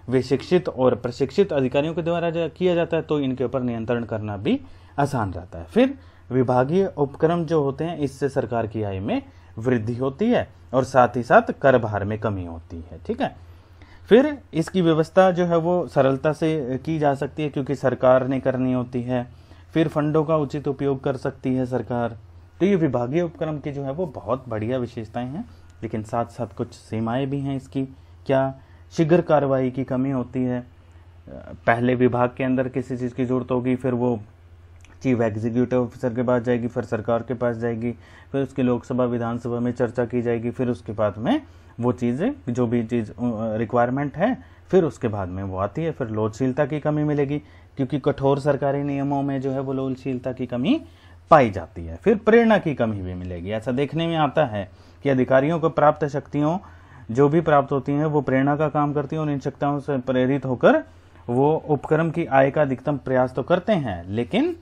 वे शिक्षित और प्रशिक्षित अधिकारियों के द्वारा किया जाता है, तो इनके ऊपर नियंत्रण करना भी आसान रहता है। फिर विभागीय उपक्रम जो होते हैं, इससे सरकार की आय में वृद्धि होती है और साथ ही साथ कर भार में कमी होती है। ठीक है, फिर इसकी व्यवस्था जो है वो सरलता से की जा सकती है क्योंकि सरकार ने करनी होती है। फिर फंडों का उचित उपयोग कर सकती है सरकार। तो ये विभागीय उपक्रम की जो है वो बहुत बढ़िया विशेषताएं हैं, लेकिन साथ साथ कुछ सीमाएं भी हैं इसकी। क्या? शीघ्र कार्रवाई की कमी होती है। पहले विभाग के अंदर किसी चीज़ की जरूरत होगी, फिर वो चीफ एग्जीक्यूटिव ऑफिसर के पास जाएगी, फिर सरकार के पास जाएगी, फिर उसकी लोकसभा विधानसभा में चर्चा की जाएगी, फिर उसके बाद में वो चीज़ें जो भी चीज़ रिक्वायरमेंट है फिर उसके बाद में वो आती है। फिर लोचशीलता की कमी मिलेगी क्योंकि कठोर सरकारी नियमों में जो है वो लोचशीलता की कमी पाई जाती है। फिर प्रेरणा की कमी भी मिलेगी। ऐसा देखने में आता है कि अधिकारियों को प्राप्त शक्तियों जो भी प्राप्त होती हैं वो प्रेरणा का काम करती हैं और इन शक्तियों से प्रेरित होकर वो उपक्रम की आय का अधिकतम प्रयास तो करते हैं, लेकिन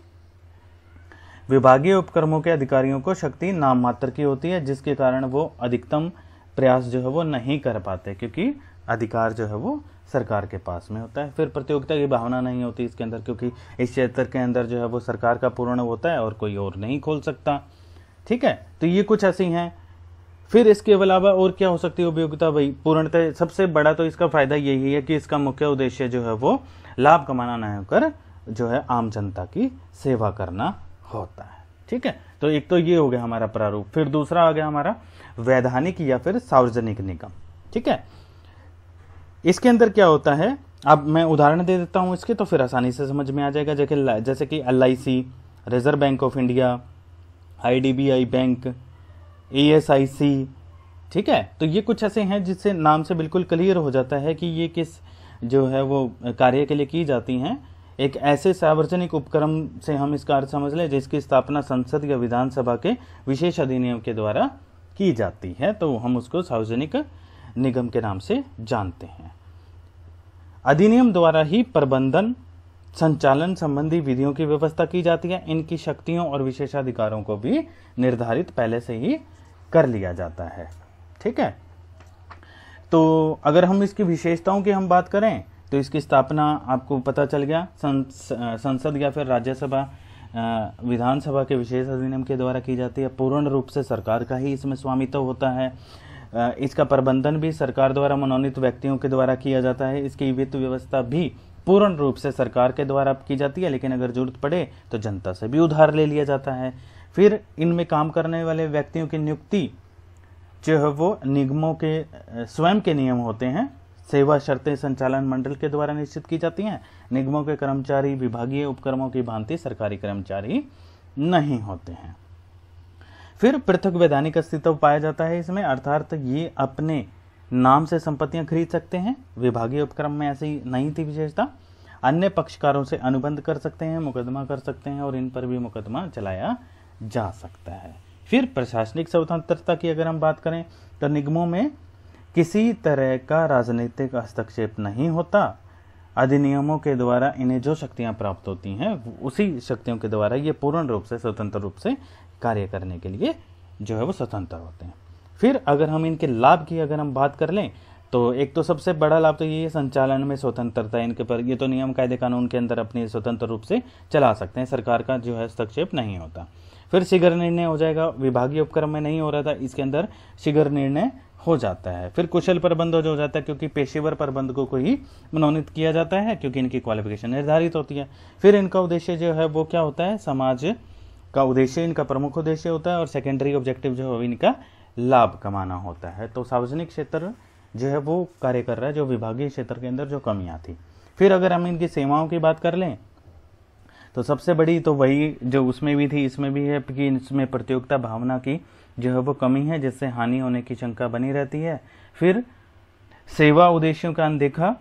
विभागीय उपक्रमों के अधिकारियों को शक्ति नाम मात्र की होती है, जिसके कारण वो अधिकतम प्रयास जो है वो नहीं कर पाते क्योंकि अधिकार जो है वो सरकार के पास में होता है। फिर प्रतियोगिता की भावना नहीं होती इसके अंदर क्योंकि इस क्षेत्र के अंदर जो है वो सरकार का पूर्ण होता है और कोई और नहीं खोल सकता। ठीक है, तो ये कुछ ऐसी हैं। फिर इसके अलावा और क्या हो सकती है उपयोगिता? भाई पूर्णतः सबसे बड़ा तो इसका फायदा यही है कि इसका मुख्य उद्देश्य जो है वो लाभ कमाना न होकर जो है आम जनता की सेवा करना होता है। ठीक है, तो एक तो ये हो गया हमारा प्रारूप। फिर दूसरा आ गया हमारा वैधानिक या फिर सार्वजनिक निगम। ठीक है, इसके अंदर क्या होता है, अब मैं उदाहरण दे देता हूं इसके, तो फिर आसानी से समझ में आ जाएगा। जैसे कि LIC, reserve bank of India, IDBI bank, ASIC। ठीक है, तो ये कुछ ऐसे हैं जिससे नाम से बिल्कुल क्लियर हो जाता है कि ये किस जो है वो कार्य के लिए की जाती हैं। एक ऐसे सार्वजनिक उपक्रम से हम इसका अर्थ समझ लें जिसकी स्थापना संसद या विधानसभा के विशेष अधिनियम के द्वारा की जाती है, तो हम उसको सार्वजनिक निगम के नाम से जानते हैं। अधिनियम द्वारा ही प्रबंधन संचालन संबंधी विधियों की व्यवस्था की जाती है। इनकी शक्तियों और विशेषाधिकारों को भी निर्धारित पहले से ही कर लिया जाता है। ठीक है, तो अगर हम इसकी विशेषताओं की हम बात करें तो इसकी स्थापना आपको पता चल गया संसद या फिर राज्यसभा विधानसभा के विशेष अधिनियम के द्वारा की जाती है। पूर्ण रूप से सरकार का ही इसमें स्वामित्व होता है। इसका प्रबंधन भी सरकार द्वारा मनोनीत व्यक्तियों के द्वारा किया जाता है। इसकी वित्त व्यवस्था भी पूर्ण रूप से सरकार के द्वारा की जाती है, लेकिन अगर जरूरत पड़े तो जनता से भी उधार ले लिया जाता है। फिर इनमें काम करने वाले व्यक्तियों की नियुक्ति जो है वो निगमों के स्वयं के नियम होते हैं। सेवा शर्तें संचालन मंडल के द्वारा निश्चित की जाती हैं। निगमों के कर्मचारी विभागीय उपक्रमों की भांति सरकारी कर्मचारी नहीं होते हैं। फिर पृथक वैधानिक अस्तित्व पाया जाता है इसमें, अर्थात ये अपने नाम से संपत्तियां खरीद सकते हैं। विभागीय उपक्रम में ऐसी नहीं थी विशेषता। अन्य पक्षकारों से अनुबंध कर सकते हैं, मुकदमा कर सकते हैं और इन पर भी मुकदमा चलाया जा सकता है। फिर प्रशासनिक स्वतंत्रता की अगर हम बात करें तो निगमों में किसी तरह का राजनीतिक हस्तक्षेप नहीं होता। अधिनियमों के द्वारा इन्हें जो शक्तियां प्राप्त होती हैं उसी शक्तियों के द्वारा ये पूर्ण रूप से स्वतंत्र रूप से कार्य करने के लिए जो है वो स्वतंत्र होते हैं। फिर अगर हम इनके लाभ की अगर हम बात कर लें तो एक तो सबसे बड़ा लाभ तो ये है, संचालन में स्वतंत्रता इनके पर, ये तो नियम कायदे कानून के अंदर अपनी स्वतंत्र रूप से चला सकते हैं, सरकार का जो है हस्तक्षेप नहीं होता। फिर शीघ्र निर्णय हो जाएगा, विभागीय उपक्रम में नहीं हो रहा था, इसके अंदर शीघ्र निर्णय हो जाता है। फिर कुशल प्रबंध हो जाता है, क्योंकि पेशेवर प्रबंधकों को ही मनोनीत किया जाता है, क्योंकि इनकी क्वालिफिकेशन निर्धारित होती है। फिर इनका उद्देश्य जो है वो क्या होता है, समाज का उद्देश्य इनका प्रमुख उद्देश्य होता है, और सेकेंडरी ऑब्जेक्टिव जो है इनका लाभ कमाना होता है। तो सार्वजनिक क्षेत्र जो है वो कार्य कर रहा है, जो विभागीय क्षेत्र के अंदर जो कमियां थी। फिर अगर हम इनकी सेवाओं की बात कर लें तो सबसे बड़ी तो वही जो उसमें भी थी इसमें भी है कि इसमें प्रतियोगिता भावना की जो है वो कमी है, जिससे हानि होने की शंका बनी रहती है। फिर सेवा उद्देश्यों का अनदेखा,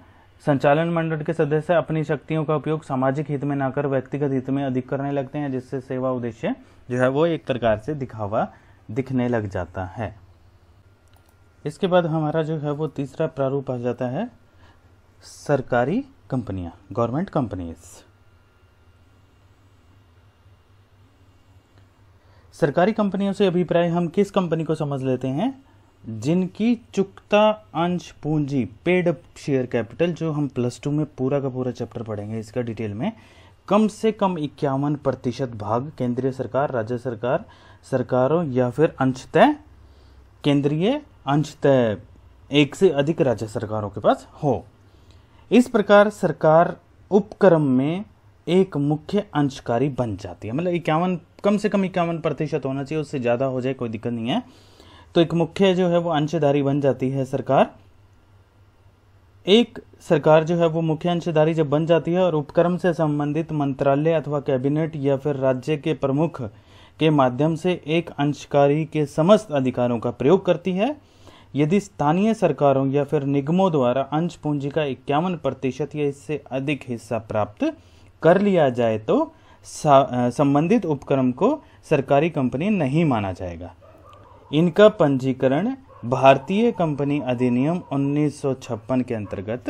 संचालन मंडल के सदस्य अपनी शक्तियों का उपयोग सामाजिक हित में ना कर व्यक्तिगत हित में अधिक करने लगते हैं, जिससे सेवा उद्देश्य जो है वो एक प्रकार से दिखावा दिखने लग जाता है। इसके बाद हमारा जो है वो तीसरा प्रारूप आ जाता है सरकारी कंपनियां, गवर्नमेंट कंपनीज। सरकारी कंपनियों से अभिप्राय हम किस कंपनी को समझ लेते हैं, जिनकी चुकता अंश पूंजी, पेड अप शेयर कैपिटल, जो हम +2 में पूरा का पूरा चैप्टर पढ़ेंगे इसका डिटेल में, कम से कम 51% भाग केंद्रीय सरकार, राज्य सरकार, सरकारों या फिर अंशतः केंद्रीय, अंशतः एक से अधिक राज्य सरकारों के पास हो। इस प्रकार सरकार उपक्रम में एक मुख्य अंशकारी बन जाती है। मतलब 51, कम से कम 51% होना चाहिए, उससे ज़्यादा हो जाए कोई दिक्कत नहीं है। तो एक मुख्य जो है वो अंशधारी बन जाती है सरकार। एक सरकार जो है वो मुख्य अंशधारी जब बन जाती है और उपक्रम से संबंधित मंत्रालय अथवा कैबिनेट या फिर राज्य के प्रमुख के माध्यम से एक अंशकारी के समस्त अधिकारों का प्रयोग करती है। यदि स्थानीय सरकारों या फिर निगमों द्वारा अंश पूंजी का 51% या इससे अधिक हिस्सा प्राप्त कर लिया जाए तो संबंधित उपक्रम को सरकारी कंपनी नहीं माना जाएगा। इनका पंजीकरण भारतीय कंपनी अधिनियम 1956 के अंतर्गत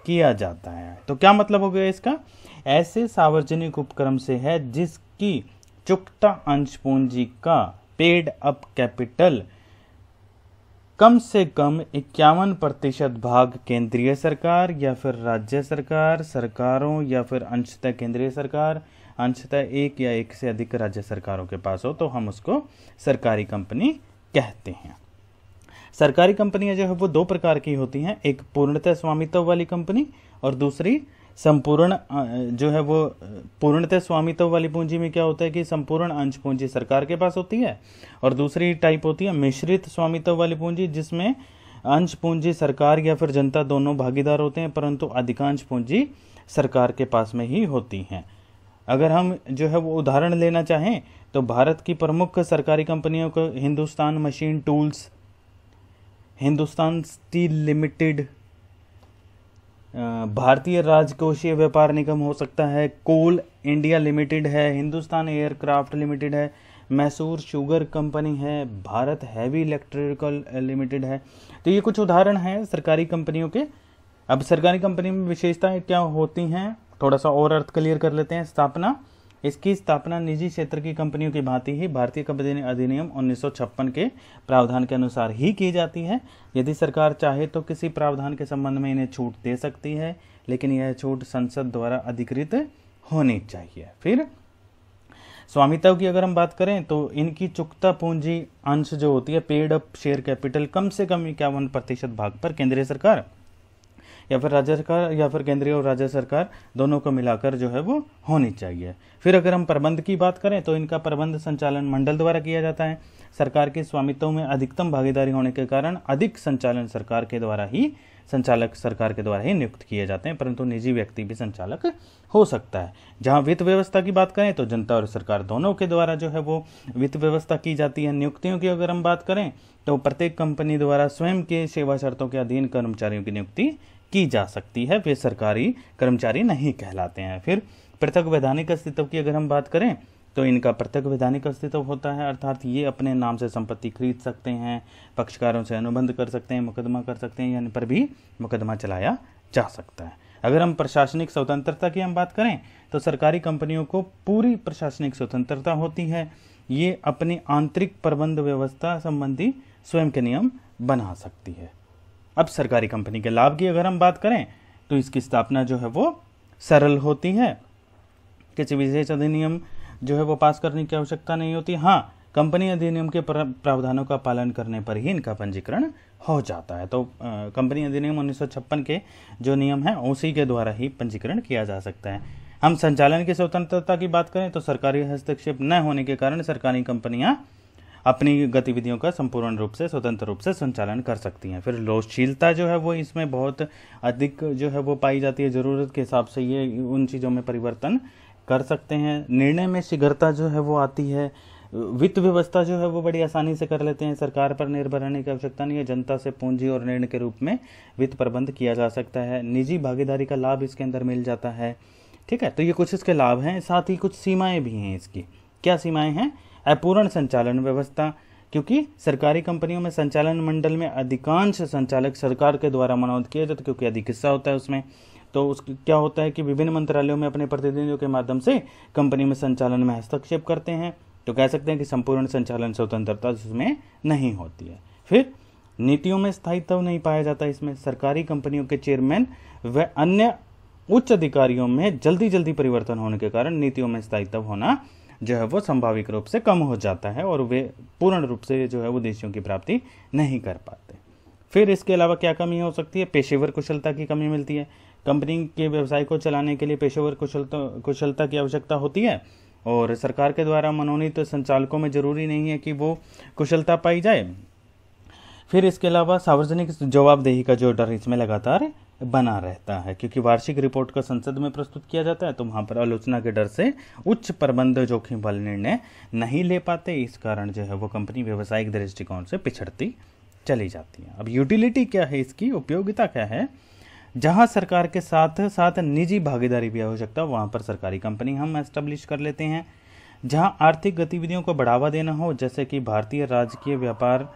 किया जाता है। तो क्या मतलब हो गया इसका, ऐसे सार्वजनिक उपक्रम से है जिसकी चुकता अंश पूंजी का पेड अप कैपिटल कम से कम 51% भाग केंद्रीय सरकार या फिर राज्य सरकार, सरकारों या फिर अंशतः केंद्रीय सरकार, अंशतः एक या एक से अधिक राज्य सरकारों के पास हो, तो हम उसको सरकारी कंपनी कहते हैं। सरकारी कंपनियां जो है वो 2 प्रकार की होती हैं, एक पूर्णतः स्वामित्व वाली कंपनी और दूसरी संपूर्ण जो है वो पूर्णतः स्वामित्व वाली पूंजी में क्या होता है कि संपूर्ण अंश पूंजी सरकार के पास होती है, और दूसरी टाइप होती है मिश्रित स्वामित्व वाली पूंजी, जिसमें अंश पूंजी सरकार या फिर जनता दोनों भागीदार होते हैं, परंतु अधिकांश पूंजी सरकार के पास में ही होती हैं। अगर हम जो है वो उदाहरण लेना चाहें तो भारत की प्रमुख सरकारी कंपनियों को Hindustan machine tools, Hindustan steel limited, भारतीय राजकोषीय व्यापार निगम हो सकता है, कोल इंडिया लिमिटेड है, हिंदुस्तान एयरक्राफ्ट लिमिटेड है, मैसूर शुगर कंपनी है, भारत हैवी इलेक्ट्रिकल लिमिटेड है। तो ये कुछ उदाहरण हैं सरकारी कंपनियों के। अब सरकारी कंपनी में विशेषताएं क्या होती हैं, थोड़ा सा और अर्थ क्लियर कर लेते हैं। स्थापना, इसकी स्थापना निजी क्षेत्र की कंपनियों की भांति ही भारतीय कंपनी अधिनियम 1956 के प्रावधान के अनुसार ही की जाती है। यदि सरकार चाहे तो किसी प्रावधान के संबंध में इन्हें छूट दे सकती है, लेकिन यह छूट संसद द्वारा अधिकृत होनी चाहिए। फिर स्वामित्व की अगर हम बात करें तो इनकी चुकता पूंजी अंश जो होती है, पेड अप शेयर कैपिटल, कम से कम 51% भाग पर केंद्रीय सरकार या फिर राज्य सरकार या फिर केंद्रीय और राज्य सरकार दोनों को मिलाकर जो है वो होनी चाहिए। फिर अगर हम प्रबंध की बात करें तो इनका प्रबंध संचालन मंडल द्वारा किया जाता है। सरकार के स्वामित्व में अधिकतम भागीदारी होने के कारण अधिक संचालन सरकार के द्वारा ही, संचालक सरकार के द्वारा ही नियुक्त किए जाते हैं, परंतु निजी व्यक्ति भी संचालक हो सकता है। जहां वित्त व्यवस्था की बात करें तो जनता और सरकार दोनों के द्वारा जो है वो वित्त व्यवस्था की जाती है। नियुक्तियों की अगर हम बात करें तो प्रत्येक कंपनी द्वारा स्वयं के सेवा शर्तों के अधीन कर्मचारियों की नियुक्ति की जा सकती है, वे सरकारी कर्मचारी नहीं कहलाते हैं। फिर पृथक वैधानिक अस्तित्व की अगर हम बात करें तो इनका पृथक वैधानिक अस्तित्व होता है, अर्थात ये अपने नाम से संपत्ति खरीद सकते हैं, पक्षकारों से अनुबंध कर सकते हैं, मुकदमा कर सकते हैं, यानी पर भी मुकदमा चलाया जा सकता है। अगर हम प्रशासनिक स्वतंत्रता की हम बात करें तो सरकारी कंपनियों को पूरी प्रशासनिक स्वतंत्रता होती है। ये अपनी आंतरिक प्रबंध व्यवस्था संबंधी स्वयं के नियम बना सकती है। अब सरकारी कंपनी के लाभ की अगर हम बात करें तो इसकी स्थापना जो है वो सरल होती है, किसी विशेष अधिनियम जो है वो पास करने की आवश्यकता नहीं होती। हाँ, कंपनी अधिनियम के प्रावधानों का पालन करने पर ही इनका पंजीकरण हो जाता है। तो कंपनी अधिनियम 1956 के जो नियम है उसी के द्वारा ही पंजीकरण किया जा सकता है। हम संचालन की स्वतंत्रता की बात करें तो सरकारी हस्तक्षेप न होने के कारण सरकारी कंपनियां अपनी गतिविधियों का संपूर्ण रूप से स्वतंत्र रूप से संचालन कर सकती हैं। फिर लोचशीलता जो है वो इसमें बहुत अधिक जो है वो पाई जाती है, ज़रूरत के हिसाब से ये उन चीज़ों में परिवर्तन कर सकते हैं। निर्णय में शीघ्रता जो है वो आती है। वित्त व्यवस्था जो है वो बड़ी आसानी से कर लेते हैं, सरकार पर निर्भर रहने की आवश्यकता नहीं है। जनता से पूंजी और ऋण के रूप में वित्त प्रबंध किया जा सकता है। निजी भागीदारी का लाभ इसके अंदर मिल जाता है। ठीक है, तो ये कुछ इसके लाभ हैं, साथ ही कुछ सीमाएं भी हैं इसकी। क्या सीमाएं हैं? अपूर्ण संचालन व्यवस्था, क्योंकि सरकारी कंपनियों में संचालन मंडल में अधिकांश संचालक सरकार के द्वारा मनोनीत किए जाते, क्योंकि अधिक हिस्सा होता है उसमें। तो उसकी क्या होता है कि विभिन्न मंत्रालयों में अपने प्रतिनिधियों के माध्यम से कंपनी में संचालन में हस्तक्षेप करते हैं। तो कह सकते हैं कि संपूर्ण संचालन स्वतंत्रता इसमें नहीं होती है। फिर नीतियों में स्थायित्व नहीं पाया जाता इसमें। सरकारी कंपनियों के चेयरमैन व अन्य उच्च अधिकारियों में जल्दी परिवर्तन होने के कारण नीतियों में स्थायित्व होना जो है वो संभाविक रूप से कम हो जाता है और वे पूर्ण रूप से जो है उद्देश्यों की प्राप्ति नहीं कर पाते। फिर इसके अलावा क्या कमी हो सकती है? पेशेवर कुशलता की कमी मिलती है। कंपनी के व्यवसाय को चलाने के लिए पेशेवर कुशलता की आवश्यकता होती है और सरकार के द्वारा मनोनीत संचालकों में जरूरी नहीं है कि वो कुशलता पाई जाए। फिर इसके अलावा सार्वजनिक जवाबदेही का जो डर इसमें लगातार बना रहता है, क्योंकि वार्षिक रिपोर्ट का संसद में प्रस्तुत किया जाता है, तो वहाँ पर आलोचना के डर से उच्च प्रबंध जोखिम वाले निर्णय नहीं ले पाते। इस कारण जो है वो कंपनी व्यवसायिक दृष्टिकोण से पिछड़ती चली जाती है। अब यूटिलिटी क्या है, इसकी उपयोगिता क्या है? जहाँ सरकार के साथ साथ निजी भागीदारी भी आवश्यकता, वहाँ पर सरकारी कंपनी हम एस्टेब्लिश कर लेते हैं। जहाँ आर्थिक गतिविधियों को बढ़ावा देना हो, जैसे कि भारतीय राजकीय व्यापार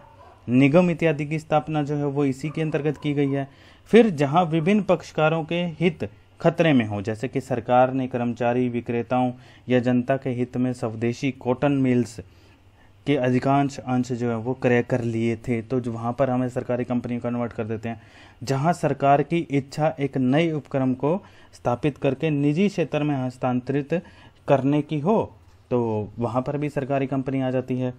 निगम इत्यादि की स्थापना जो है वो इसी के अंतर्गत की गई है। फिर जहाँ विभिन्न पक्षकारों के हित खतरे में हो, जैसे कि सरकार ने कर्मचारी, विक्रेताओं या जनता के हित में स्वदेशी कॉटन मिल्स के अधिकांश अंश जो है वो क्रय कर लिए थे, तो जो वहाँ पर हमें सरकारी कंपनी कन्वर्ट कर देते हैं। जहाँ सरकार की इच्छा एक नए उपक्रम को स्थापित करके निजी क्षेत्र में हस्तांतरित करने की हो, तो वहाँ पर भी सरकारी कंपनी आ जाती है।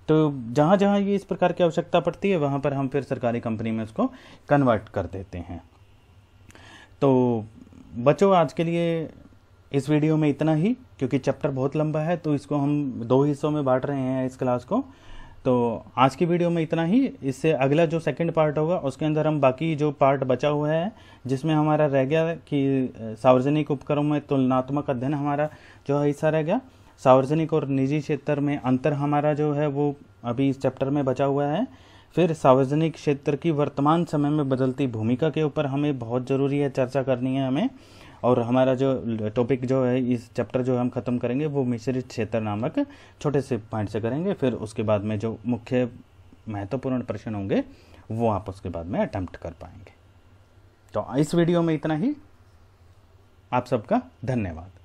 तो जहाँ जहाँ ये इस प्रकार की आवश्यकता पड़ती है वहाँ पर हम फिर सरकारी कंपनी में उसको कन्वर्ट कर देते हैं। तो बच्चों, आज के लिए इस वीडियो में इतना ही, क्योंकि चैप्टर बहुत लंबा है तो इसको हम 2 हिस्सों में बांट रहे हैं इस क्लास को। तो आज की वीडियो में इतना ही। इससे अगला जो सेकंड पार्ट होगा उसके अंदर हम बाकी जो पार्ट बचा हुआ है, जिसमें हमारा रह गया कि सार्वजनिक उपक्रमों में तुलनात्मक अध्ययन हमारा जो हिस्सा रह गया, सार्वजनिक और निजी क्षेत्र में अंतर हमारा जो है वो अभी इस चैप्टर में बचा हुआ है। फिर सार्वजनिक क्षेत्र की वर्तमान समय में बदलती भूमिका के ऊपर हमें बहुत ज़रूरी है चर्चा करनी है हमें। और हमारा जो टॉपिक जो है इस चैप्टर जो हम ख़त्म करेंगे वो मिश्रित क्षेत्र नामक छोटे से पॉइंट से करेंगे। फिर उसके बाद में जो मुख्य महत्वपूर्ण प्रश्न होंगे वो आप उसके बाद में अटेम्प्ट कर पाएंगे। तो इस वीडियो में इतना ही। आप सबका धन्यवाद।